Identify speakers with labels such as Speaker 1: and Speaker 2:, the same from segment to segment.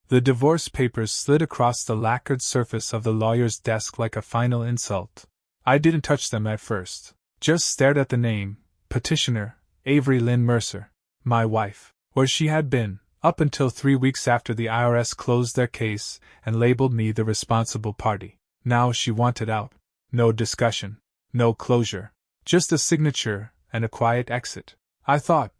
Speaker 1: The divorce papers slid across the lacquered surface of the lawyer's desk like a final insult. I didn't touch them at first, just stared at the name, petitioner, Avery Lynn Mercer, my wife, where she had been, up until 3 weeks after the IRS closed their case and labeled me the responsible party. Now she wanted out. No discussion. No closure. Just a signature and a quiet exit. I thought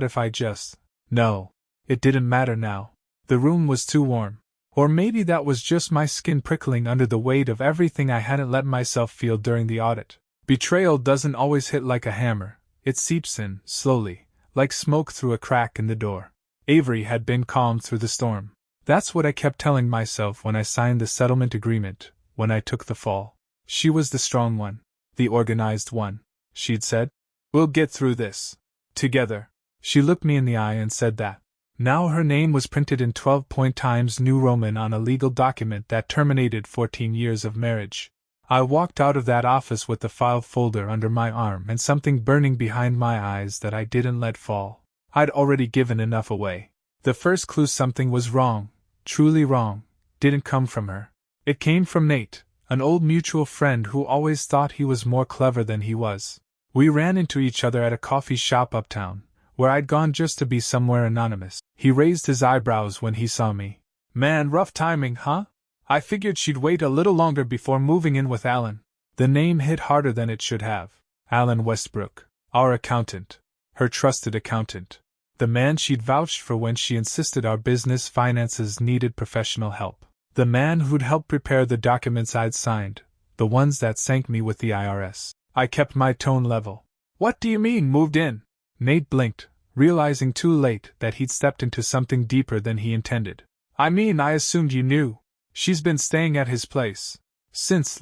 Speaker 1: if I just... No. It didn't matter now. The room was too warm. Or maybe that was just my skin prickling under the weight of everything I hadn't let myself feel during the audit. Betrayal doesn't always hit like a hammer. It seeps in, slowly, like smoke through a crack in the door. Avery had been calm through the storm. That's what I kept telling myself when I signed the settlement agreement, when I took the fall. She was the strong one. The organized one, she'd said. We'll get through this. Together. She looked me in the eye and said that. Now her name was printed in 12-point Times New Roman on a legal document that terminated 14 years of marriage. I walked out of that office with the file folder under my arm and something burning behind my eyes that I didn't let fall. I'd already given enough away. The first clue something was wrong, truly wrong, didn't come from her. It came from Nate, an old mutual friend who always thought he was more clever than he was. We ran into each other at a coffee shop uptown, where I'd gone just to be somewhere anonymous. He raised his eyebrows when he saw me. Man, rough timing, huh? I figured she'd wait a little longer before moving in with Alan. The name hit harder than it should have. Alan Westbrook. Our accountant. Her trusted accountant. The man she'd vouched for when she insisted our business finances needed professional help. The man who'd helped prepare the documents I'd signed, the ones that sank me with the IRS. I kept my tone level. What do you mean, moved in? Nate blinked, realizing too late that he'd stepped into something deeper than he intended. I mean, I assumed you knew. She's been staying at his place. Since,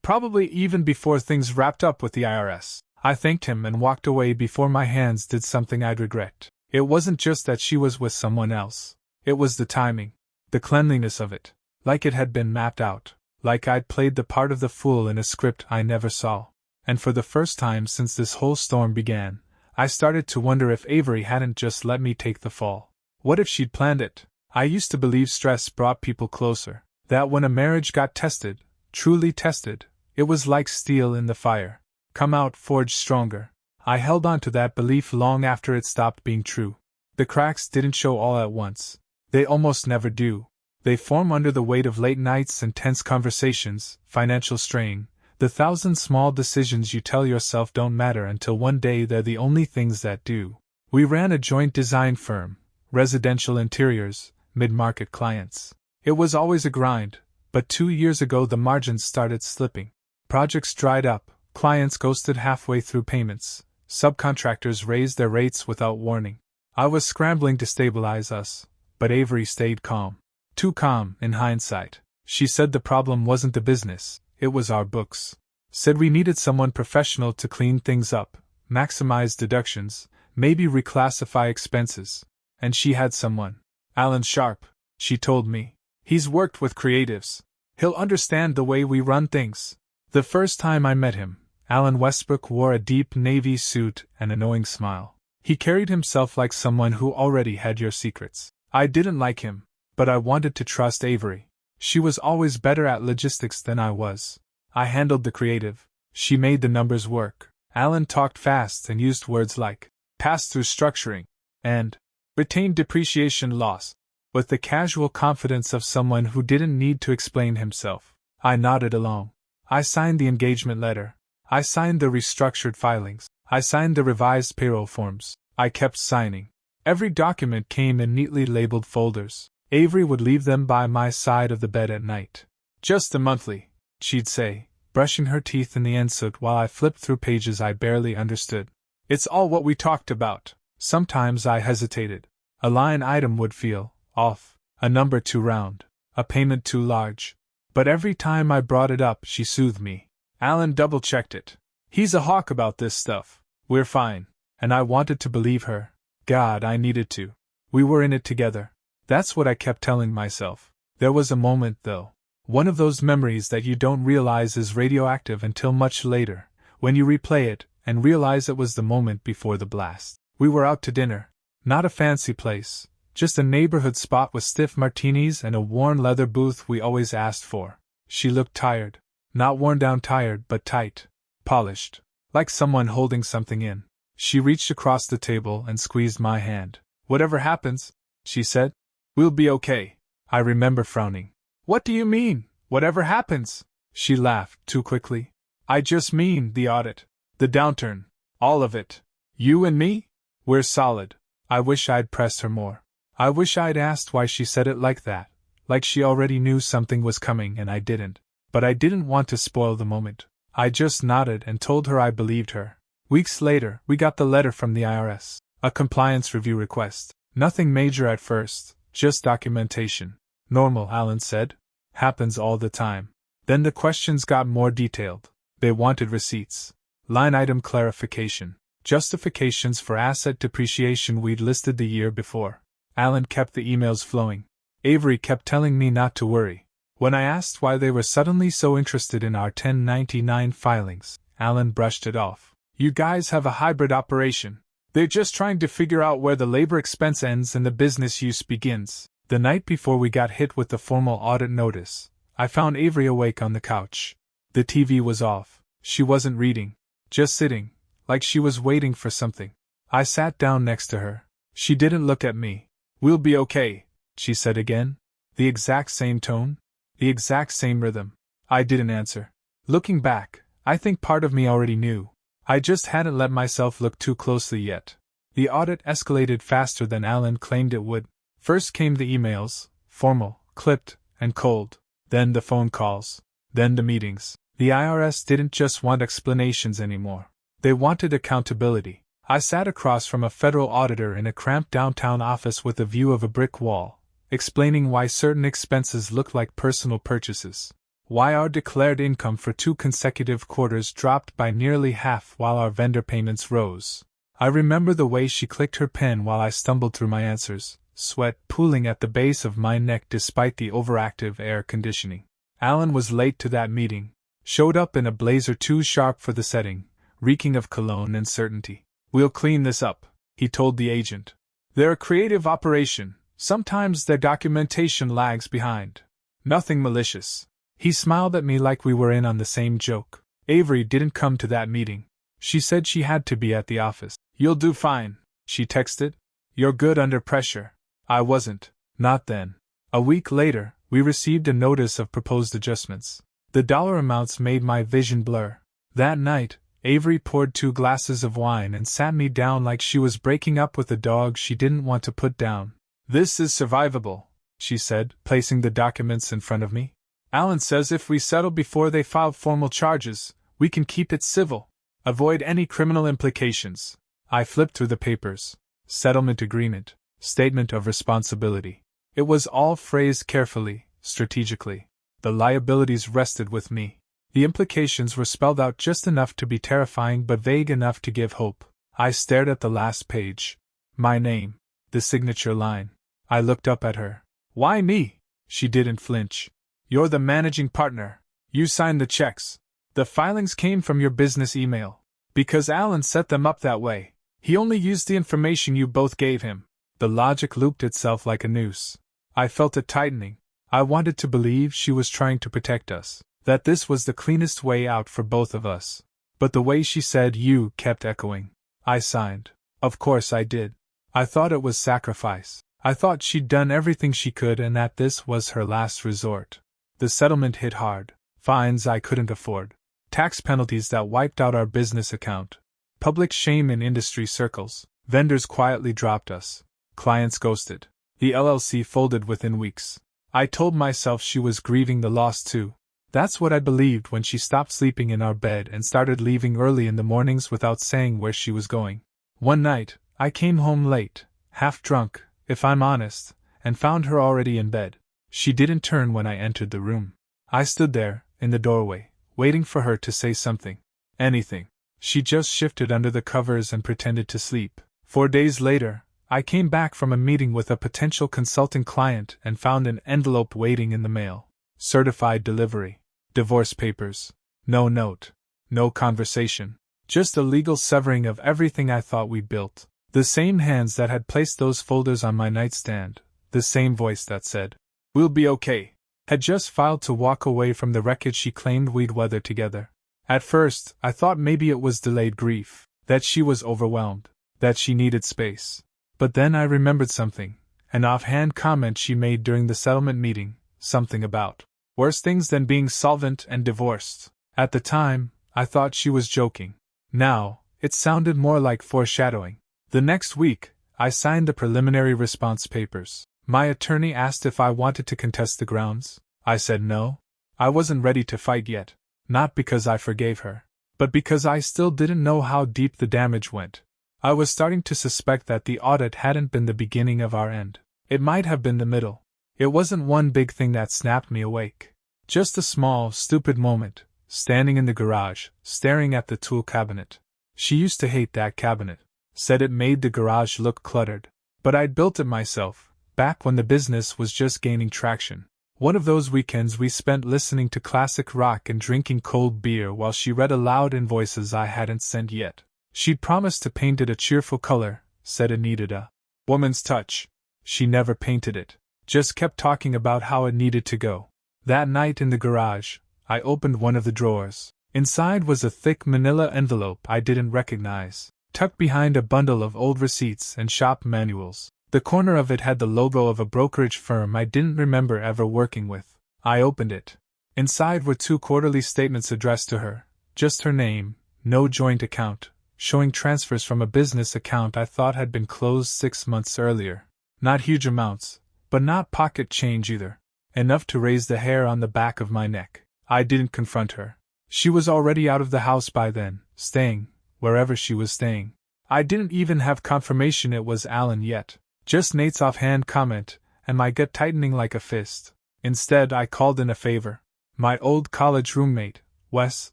Speaker 1: probably even before things wrapped up with the IRS. I thanked him and walked away before my hands did something I'd regret. It wasn't just that she was with someone else. It was the timing. The cleanliness of it. Like it had been mapped out. Like I'd played the part of the fool in a script I never saw. And for the first time since this whole storm began, I started to wonder if Avery hadn't just let me take the fall. What if she'd planned it? I used to believe stress brought people closer. That when a marriage got tested, truly tested, it was like steel in the fire. Come out forged stronger. I held on to that belief long after it stopped being true. The cracks didn't show all at once. They almost never do. They form under the weight of late nights and tense conversations, financial strain, the 1,000 small decisions you tell yourself don't matter until one day they're the only things that do. We ran a joint design firm, residential interiors, mid-market clients. It was always a grind, but 2 years ago the margins started slipping. Projects dried up, clients ghosted halfway through payments, subcontractors raised their rates without warning. I was scrambling to stabilize us, but Avery stayed calm. Too calm, in hindsight. She said the problem wasn't the business, it was our books. Said we needed someone professional to clean things up, maximize deductions, maybe reclassify expenses. And she had someone. Alan Sharp, she told me. He's worked with creatives. He'll understand the way we run things. The first time I met him, Alan Westbrook wore a deep navy suit and a knowing smile. He carried himself like someone who already had your secrets. I didn't like him, but I wanted to trust Avery. She was always better at logistics than I was. I handled the creative. She made the numbers work. Alan talked fast and used words like pass-through structuring and retained depreciation loss, with the casual confidence of someone who didn't need to explain himself. I nodded along. I signed the engagement letter. I signed the restructured filings. I signed the revised payroll forms. I kept signing. Every document came in neatly labeled folders. Avery would leave them by my side of the bed at night. Just a monthly, she'd say, brushing her teeth in the ensuite while I flipped through pages I barely understood. It's all what we talked about. Sometimes I hesitated. A line item would feel off, a number too round, a payment too large. But every time I brought it up, she soothed me. Alan double-checked it. He's a hawk about this stuff. We're fine. And I wanted to believe her. God, I needed to. We were in it together. That's what I kept telling myself. There was a moment, though. One of those memories that you don't realize is radioactive until much later, when you replay it and realize it was the moment before the blast. We were out to dinner. Not a fancy place, Just a neighborhood spot with stiff martinis and a worn leather booth we always asked for. She looked tired. Not worn down tired, but tight. Polished. Like someone holding something in. She reached across the table and squeezed my hand. Whatever happens, she said, we'll be okay. I remember frowning. What do you mean, whatever happens? She laughed too quickly. I just mean the audit. The downturn. All of it. You and me? We're solid. I wish I'd pressed her more. I wish I'd asked why she said it like that, like she already knew something was coming and I didn't. But I didn't want to spoil the moment. I just nodded and told her I believed her. Weeks later, we got the letter from the IRS. A compliance review request. Nothing major at first, just documentation. Normal, Alan said. Happens all the time. Then the questions got more detailed. They wanted receipts. Line item clarification. Justifications for asset depreciation we'd listed the year before. Alan kept the emails flowing. Avery kept telling me not to worry. When I asked why they were suddenly so interested in our 1099 filings, Alan brushed it off. You guys have a hybrid operation. They're just trying to figure out where the labor expense ends and the business use begins. The night before we got hit with the formal audit notice, I found Avery awake on the couch. The TV was off. She wasn't reading. Just sitting, like she was waiting for something. I sat down next to her. She didn't look at me. We'll be okay, she said again. The exact same tone. The exact same rhythm. I didn't answer. Looking back, I think part of me already knew. I just hadn't let myself look too closely yet. The audit escalated faster than Alan claimed it would. First came the emails, formal, clipped, and cold. Then the phone calls. Then the meetings. The IRS didn't just want explanations anymore. They wanted accountability. I sat across from a federal auditor in a cramped downtown office with a view of a brick wall, explaining why certain expenses looked like personal purchases. Why our declared income for 2 consecutive quarters dropped by nearly half while our vendor payments rose. I remember the way she clicked her pen while I stumbled through my answers, sweat pooling at the base of my neck despite the overactive air conditioning. Alan was late to that meeting. Showed up in a blazer too sharp for the setting, reeking of cologne and certainty. We'll clean this up, he told the agent. They're a creative operation. Sometimes their documentation lags behind. Nothing malicious. He smiled at me like we were in on the same joke. Avery didn't come to that meeting. She said she had to be at the office. You'll do fine, she texted. You're good under pressure. I wasn't. Not then. A week later, we received a notice of proposed adjustments. The dollar amounts made my vision blur. That night, Avery poured 2 glasses of wine and sat me down like she was breaking up with a dog she didn't want to put down. This is survivable, she said, placing the documents in front of me. Alan says if we settle before they file formal charges, we can keep it civil. Avoid any criminal implications. I flipped through the papers. Settlement agreement. Statement of responsibility. It was all phrased carefully, strategically. The liabilities rested with me. The implications were spelled out just enough to be terrifying but vague enough to give hope. I stared at the last page. My name. The signature line. I looked up at her. Why me? She didn't flinch. You're the managing partner. You signed the checks. The filings came from your business email. Because Alan set them up that way. He only used the information you both gave him. The logic looped itself like a noose. I felt it tightening. I wanted to believe she was trying to protect us. That this was the cleanest way out for both of us. But the way she said you kept echoing. I signed. Of course I did. I thought it was sacrifice. I thought she'd done everything she could and that this was her last resort. The settlement hit hard. Fines I couldn't afford. Tax penalties that wiped out our business account. Public shame in industry circles. Vendors quietly dropped us. Clients ghosted. The LLC folded within weeks. I told myself she was grieving the loss too. That's what I believed when she stopped sleeping in our bed and started leaving early in the mornings without saying where she was going. One night, I came home late, half drunk, if I'm honest, and found her already in bed. She didn't turn when I entered the room. I stood there, in the doorway, waiting for her to say something. Anything. She just shifted under the covers and pretended to sleep. 4 days later, I came back from a meeting with a potential consulting client and found an envelope waiting in the mail. Certified delivery. Divorce papers. No note. No conversation. Just a legal severing of everything I thought we built. The same hands that had placed those folders on my nightstand, the same voice that said, "We'll be okay," had just filed to walk away from the wreckage she claimed we'd weather together. At first, I thought maybe it was delayed grief, that she was overwhelmed, that she needed space. But then I remembered something, an offhand comment she made during the settlement meeting, something about worse things than being solvent and divorced. At the time, I thought she was joking. Now, it sounded more like foreshadowing. The next week, I signed the preliminary response papers. My attorney asked if I wanted to contest the grounds. I said no. I wasn't ready to fight yet. Not because I forgave her, but because I still didn't know how deep the damage went. I was starting to suspect that the audit hadn't been the beginning of our end. It might have been the middle. It wasn't one big thing that snapped me awake. Just a small, stupid moment, standing in the garage, staring at the tool cabinet. She used to hate that cabinet. Said it made the garage look cluttered. But I'd built it myself, back when the business was just gaining traction. One of those weekends we spent listening to classic rock and drinking cold beer while she read aloud invoices I hadn't sent yet. She'd promised to paint it a cheerful color, said it needed a woman's touch. She never painted it, just kept talking about how it needed to go. That night in the garage, I opened one of the drawers. Inside was a thick manila envelope I didn't recognize, tucked behind a bundle of old receipts and shop manuals. The corner of it had the logo of a brokerage firm I didn't remember ever working with. I opened it. Inside were 2 quarterly statements addressed to her, just her name, no joint account, showing transfers from a business account I thought had been closed 6 months earlier. Not huge amounts, but not pocket change either. Enough to raise the hair on the back of my neck. I didn't confront her. She was already out of the house by then, staying, wherever she was staying. I didn't even have confirmation it was Alan yet. Just Nate's offhand comment, and my gut tightening like a fist. Instead, I called in a favor. My old college roommate, Wes,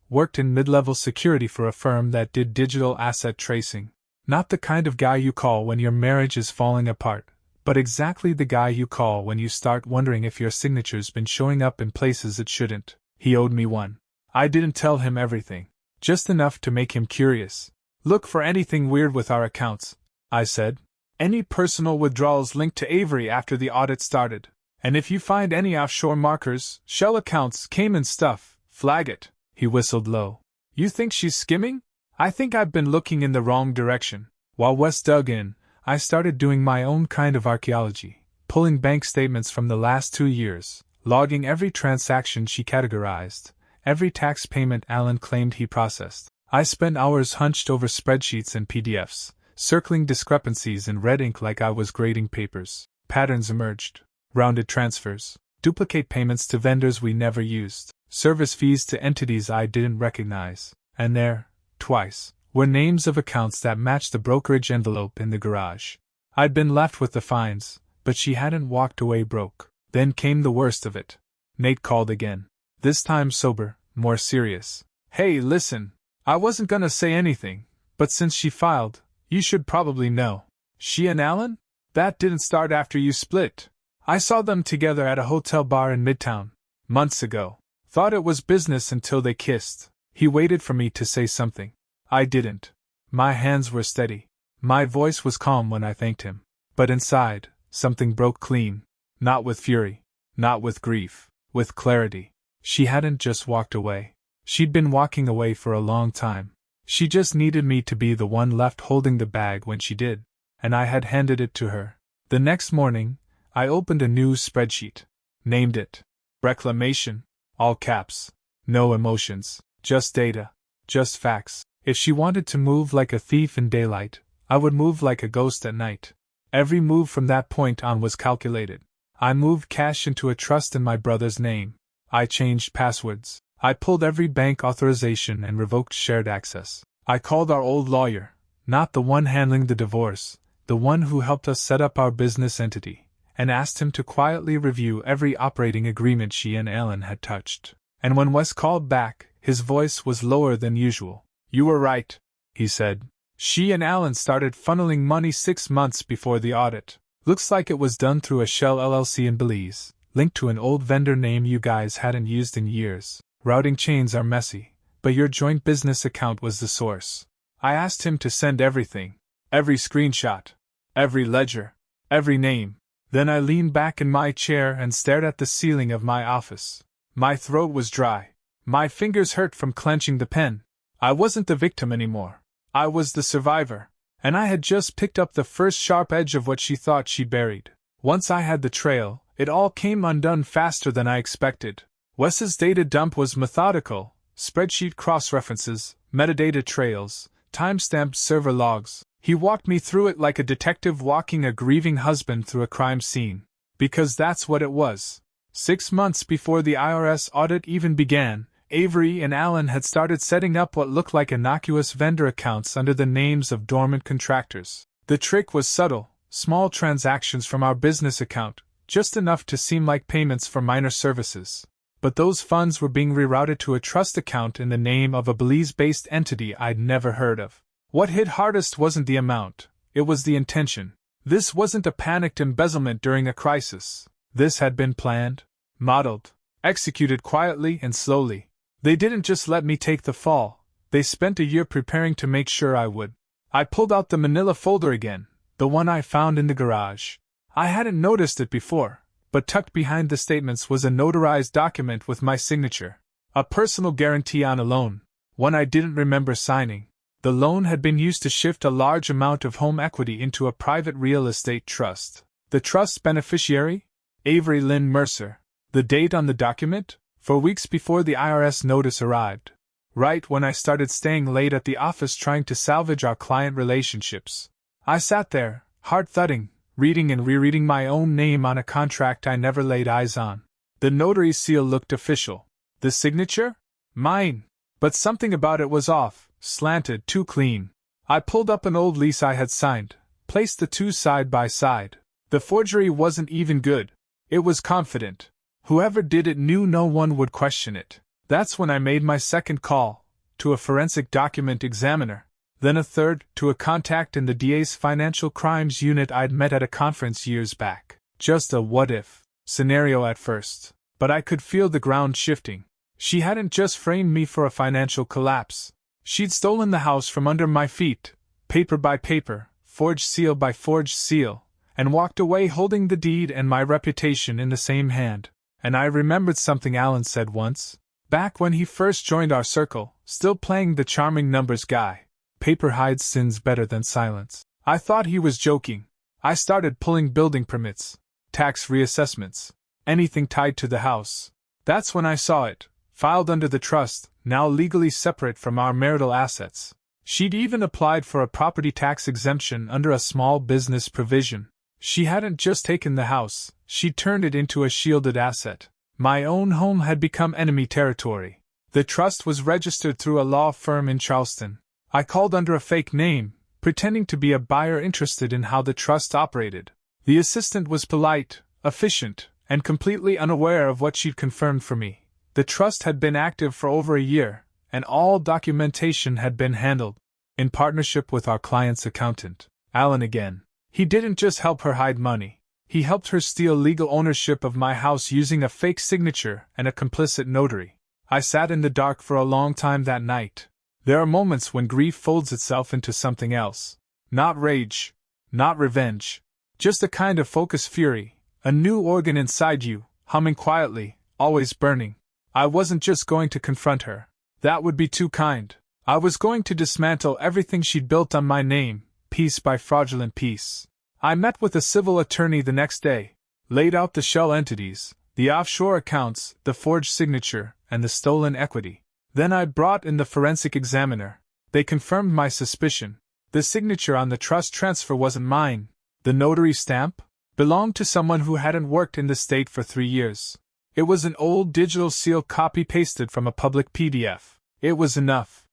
Speaker 1: worked in mid-level security for a firm that did digital asset tracing. Not the kind of guy you call when your marriage is falling apart, but exactly the guy you call when you start wondering if your signature's been showing up in places it shouldn't. He owed me one. I didn't tell him everything, just enough to make him curious. "Look for anything weird with our accounts," I said. "Any personal withdrawals linked to Avery after the audit started. And if you find any offshore markers, shell accounts, Cayman stuff, flag it." He whistled low. "You think she's skimming? I think I've been looking in the wrong direction." While Wes dug in, I started doing my own kind of archaeology, pulling bank statements from the last 2 years, logging every transaction she categorized, every tax payment Alan claimed he processed. I spent hours hunched over spreadsheets and PDFs, circling discrepancies in red ink like I was grading papers. Patterns emerged. Rounded transfers, duplicate payments to vendors we never used, service fees to entities I didn't recognize, and there, twice, were names of accounts that matched the brokerage envelope in the garage. I'd been left with the fines, but she hadn't walked away broke. Then came the worst of it. Nate called again. This time sober, more serious. "Hey, listen, I wasn't gonna say anything, but since she filed, you should probably know. She and Alan? That didn't start after you split. I saw them together at a hotel bar in Midtown, months ago. Thought it was business until they kissed." He waited for me to say something. I didn't. My hands were steady. My voice was calm when I thanked him. But inside, something broke clean. Not with fury. Not with grief. With clarity. She hadn't just walked away. She'd been walking away for a long time. She just needed me to be the one left holding the bag when she did, and I had handed it to her. The next morning, I opened a new spreadsheet. Named it Reclamation, all caps. No emotions, just data, just facts. If she wanted to move like a thief in daylight, I would move like a ghost at night. Every move from that point on was calculated. I moved cash into a trust in my brother's name. I changed passwords. I pulled every bank authorization and revoked shared access. I called our old lawyer, not the one handling the divorce, the one who helped us set up our business entity, and asked him to quietly review every operating agreement she and Alan had touched. And when Wes called back, his voice was lower than usual. "You were right," he said. "She and Alan started funneling money 6 months before the audit. Looks like it was done through a shell LLC in Belize, linked to an old vendor name you guys hadn't used in years. Routing chains are messy, but your joint business account was the source." I asked him to send everything. Every screenshot. Every ledger. Every name. Then I leaned back in my chair and stared at the ceiling of my office. My throat was dry. My fingers hurt from clenching the pen. I wasn't the victim anymore. I was the survivor. And I had just picked up the first sharp edge of what she thought she buried. Once I had the trail, it all came undone faster than I expected. Wes's data dump was methodical: spreadsheet cross-references, metadata trails, time-stamped server logs. He walked me through it like a detective walking a grieving husband through a crime scene. Because that's what it was. 6 months before the IRS audit even began, Avery and Alan had started setting up what looked like innocuous vendor accounts under the names of dormant contractors. The trick was subtle: small transactions from our business account, just enough to seem like payments for minor services. But those funds were being rerouted to a trust account in the name of a Belize-based entity I'd never heard of. What hit hardest wasn't the amount, it was the intention. This wasn't a panicked embezzlement during a crisis. This had been planned, modeled, executed quietly and slowly. They didn't just let me take the fall, they spent a year preparing to make sure I would. I pulled out the manila folder again, the one I found in the garage. I hadn't noticed it before, but tucked behind the statements was a notarized document with my signature. A personal guarantee on a loan, one I didn't remember signing. The loan had been used to shift a large amount of home equity into a private real estate trust. The trust's beneficiary? Avery Lynn Mercer. The date on the document? 4 weeks before the IRS notice arrived. Right when I started staying late at the office trying to salvage our client relationships. I sat there, heart thudding, reading and rereading my own name on a contract I never laid eyes on. The notary seal looked official. The signature? Mine. But something about it was off, slanted, too clean. I pulled up an old lease I had signed, placed the two side by side. The forgery wasn't even good. It was confident. Whoever did it knew no one would question it. That's when I made my second call, to a forensic document examiner, then a third, to a contact in the DA's financial crimes unit I'd met at a conference years back. Just a what-if scenario at first, but I could feel the ground shifting. She hadn't just framed me for a financial collapse. She'd stolen the house from under my feet, paper by paper, forged seal by forged seal, and walked away holding the deed and my reputation in the same hand. And I remembered something Alan said once, back when he first joined our circle, still playing the charming numbers guy. Paper hides sins better than silence. I thought he was joking. I started pulling building permits, tax reassessments, anything tied to the house. That's when I saw it, filed under the trust, now legally separate from our marital assets. She'd even applied for a property tax exemption under a small business provision. She hadn't just taken the house, she'd turned it into a shielded asset. My own home had become enemy territory. The trust was registered through a law firm in Charleston. I called under a fake name, pretending to be a buyer interested in how the trust operated. The assistant was polite, efficient, and completely unaware of what she'd confirmed for me. The trust had been active for over a year, and all documentation had been handled in partnership with our client's accountant, Alan again. He didn't just help her hide money. He helped her steal legal ownership of my house using a fake signature and a complicit notary. I sat in the dark for a long time that night. There are moments when grief folds itself into something else. Not rage, not revenge, just a kind of focused fury, a new organ inside you, humming quietly, always burning. I wasn't just going to confront her. That would be too kind. I was going to dismantle everything she'd built on my name, piece by fraudulent piece. I met with a civil attorney the next day, laid out the shell entities, the offshore accounts, the forged signature, and the stolen equity. Then I brought in the forensic examiner. They confirmed my suspicion. The signature on the trust transfer wasn't mine. The notary stamp belonged to someone who hadn't worked in the state for 3 years. It was an old digital seal copy-pasted from a public PDF. It was enough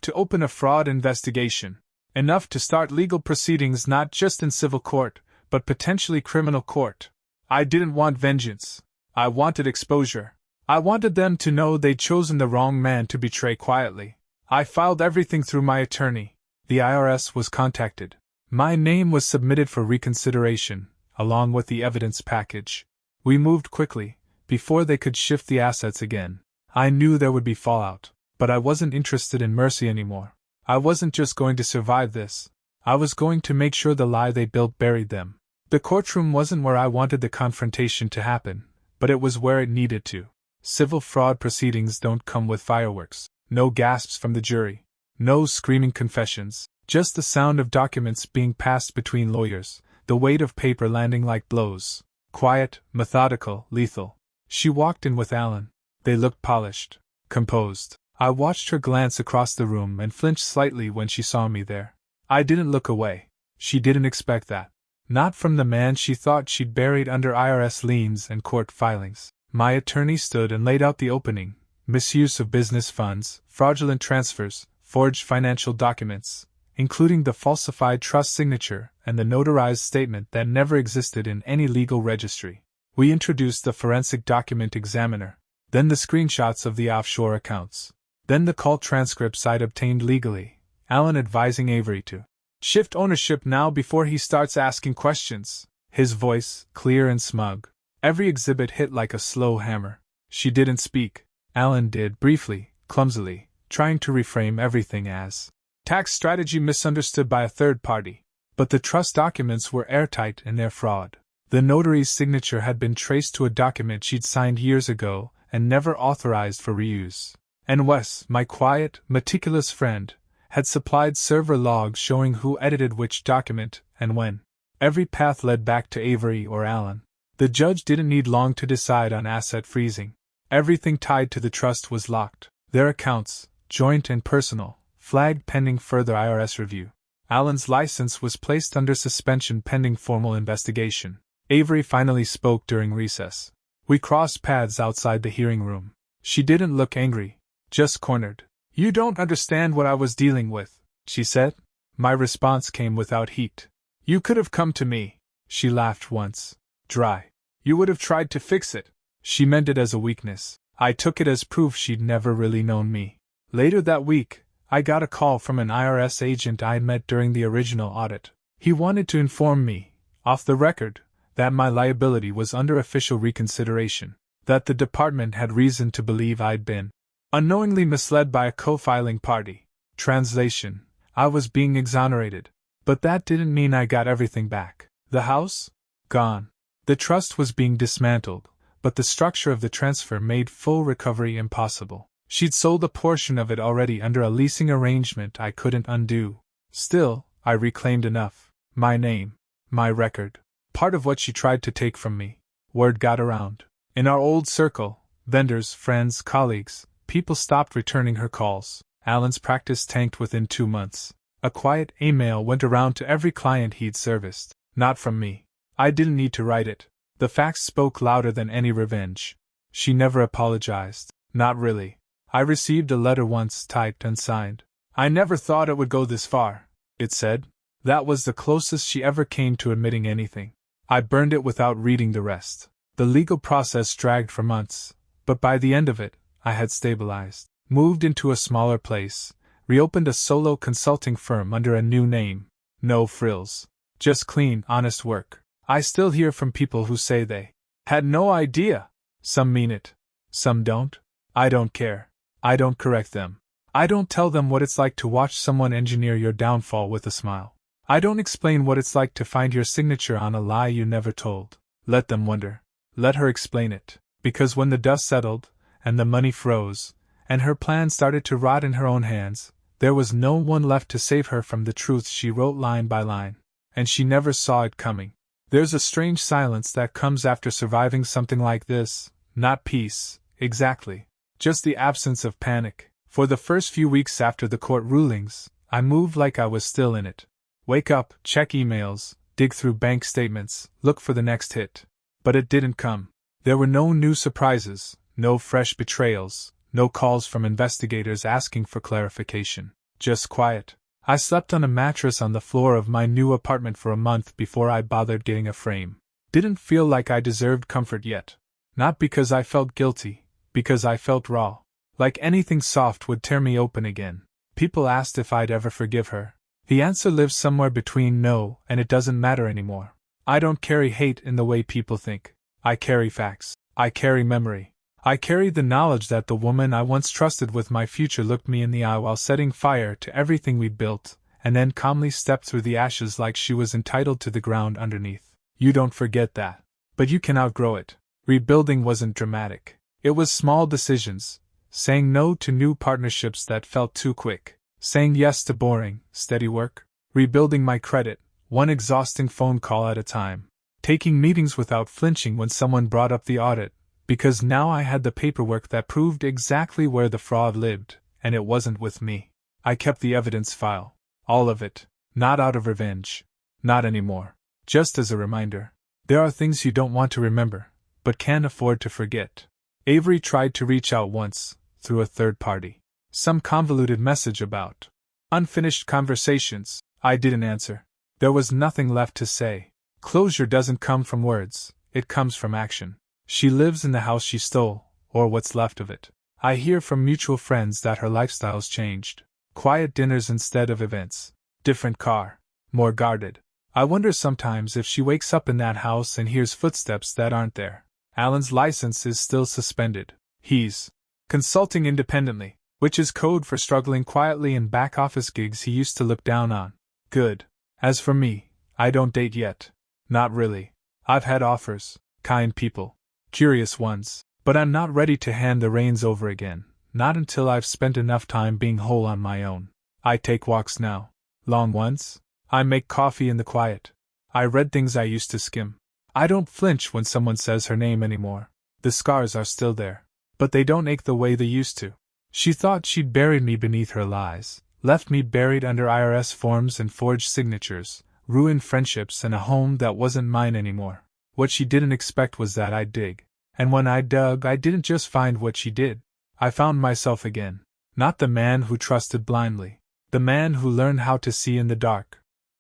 Speaker 1: to open a fraud investigation. Enough to start legal proceedings not just in civil court, but potentially criminal court. I didn't want vengeance. I wanted exposure. I wanted them to know they'd chosen the wrong man to betray quietly. I filed everything through my attorney. The IRS was contacted. My name was submitted for reconsideration, along with the evidence package. We moved quickly, before they could shift the assets again. I knew there would be fallout, but I wasn't interested in mercy anymore. I wasn't just going to survive this. I was going to make sure the lie they built buried them. The courtroom wasn't where I wanted the confrontation to happen, but it was where it needed to. Civil fraud proceedings don't come with fireworks, no gasps from the jury, no screaming confessions, just the sound of documents being passed between lawyers, the weight of paper landing like blows. Quiet, methodical, lethal. She walked in with Alan. They looked polished, composed. I watched her glance across the room and flinched slightly when she saw me there. I didn't look away. She didn't expect that. Not from the man she thought she'd buried under IRS liens and court filings. My attorney stood and laid out the opening: misuse of business funds, fraudulent transfers, forged financial documents, including the falsified trust signature and the notarized statement that never existed in any legal registry. We introduced the forensic document examiner, then the screenshots of the offshore accounts, then the call transcripts I'd obtained legally, Alan advising Avery to shift ownership now before he starts asking questions, his voice clear and smug. Every exhibit hit like a slow hammer. She didn't speak. Alan did, briefly, clumsily, trying to reframe everything as tax strategy misunderstood by a third party. But the trust documents were airtight in their fraud. The notary's signature had been traced to a document she'd signed years ago and never authorized for reuse. And Wes, my quiet, meticulous friend, had supplied server logs showing who edited which document and when. Every path led back to Avery or Alan. The judge didn't need long to decide on asset freezing. Everything tied to the trust was locked. Their accounts, joint and personal, flagged pending further IRS review. Alan's license was placed under suspension pending formal investigation. Avery finally spoke during recess. We crossed paths outside the hearing room. She didn't look angry, just cornered. "You don't understand what I was dealing with," she said. My response came without heat. "You could have come to me." She laughed once. Dry. "You would have tried to fix it." She meant it as a weakness. I took it as proof she'd never really known me. Later that week, I got a call from an IRS agent I'd met during the original audit. He wanted to inform me, off the record, that my liability was under official reconsideration, that the department had reason to believe I'd been unknowingly misled by a co-filing party. Translation: I was being exonerated. But that didn't mean I got everything back. The house? Gone. The trust was being dismantled, but the structure of the transfer made full recovery impossible. She'd sold a portion of it already under a leasing arrangement I couldn't undo. Still, I reclaimed enough. My name. My record. Part of what she tried to take from me. Word got around. In our old circle, vendors, friends, colleagues, people stopped returning her calls. Alan's practice tanked within 2 months. A quiet email went around to every client he'd serviced. Not from me. I didn't need to write it. The facts spoke louder than any revenge. She never apologized. Not really. I received a letter once, typed and signed. "I never thought it would go this far," it said. That was the closest she ever came to admitting anything. I burned it without reading the rest. The legal process dragged for months, but by the end of it, I had stabilized, moved into a smaller place, reopened a solo consulting firm under a new name. No frills. Just clean, honest work. I still hear from people who say they had no idea. Some mean it. Some don't. I don't care. I don't correct them. I don't tell them what it's like to watch someone engineer your downfall with a smile. I don't explain what it's like to find your signature on a lie you never told. Let them wonder. Let her explain it. Because when the dust settled, and the money froze, and her plan started to rot in her own hands, there was no one left to save her from the truth she wrote line by line. And she never saw it coming. There's a strange silence that comes after surviving something like this. Not peace, exactly. Just the absence of panic. For the first few weeks after the court rulings, I moved like I was still in it. Wake up, check emails, dig through bank statements, look for the next hit. But it didn't come. There were no new surprises, no fresh betrayals, no calls from investigators asking for clarification. Just quiet. I slept on a mattress on the floor of my new apartment for a month before I bothered getting a frame. Didn't feel like I deserved comfort yet. Not because I felt guilty, because I felt raw. Like anything soft would tear me open again. People asked if I'd ever forgive her. The answer lives somewhere between no and it doesn't matter anymore. I don't carry hate in the way people think. I carry facts. I carry memory. I carry the knowledge that the woman I once trusted with my future looked me in the eye while setting fire to everything we'd built, and then calmly stepped through the ashes like she was entitled to the ground underneath. You don't forget that. But you can outgrow it. Rebuilding wasn't dramatic. It was small decisions, saying no to new partnerships that felt too quick, saying yes to boring, steady work, rebuilding my credit, one exhausting phone call at a time, taking meetings without flinching when someone brought up the audit, because now I had the paperwork that proved exactly where the fraud lived, and it wasn't with me. I kept the evidence file. All of it. Not out of revenge. Not anymore. Just as a reminder. There are things you don't want to remember, but can't afford to forget. Avery tried to reach out once, through a third party. Some convoluted message about unfinished conversations. I didn't answer. There was nothing left to say. Closure doesn't come from words, it comes from action. She lives in the house she stole, or what's left of it. I hear from mutual friends that her lifestyle's changed. Quiet dinners instead of events. Different car. More guarded. I wonder sometimes if she wakes up in that house and hears footsteps that aren't there. Alan's license is still suspended. He's consulting independently, which is code for struggling quietly in back office gigs he used to look down on. Good. As for me, I don't date yet. Not really. I've had offers, kind people, curious ones, but I'm not ready to hand the reins over again, not until I've spent enough time being whole on my own. I take walks now. Long ones. I make coffee in the quiet. I read things I used to skim. I don't flinch when someone says her name anymore. The scars are still there, but they don't ache the way they used to. She thought she'd buried me beneath her lies, left me buried under IRS forms and forged signatures, ruined friendships and a home that wasn't mine anymore. What she didn't expect was that I'd dig. And when I dug, I didn't just find what she did. I found myself again. Not the man who trusted blindly. The man who learned how to see in the dark.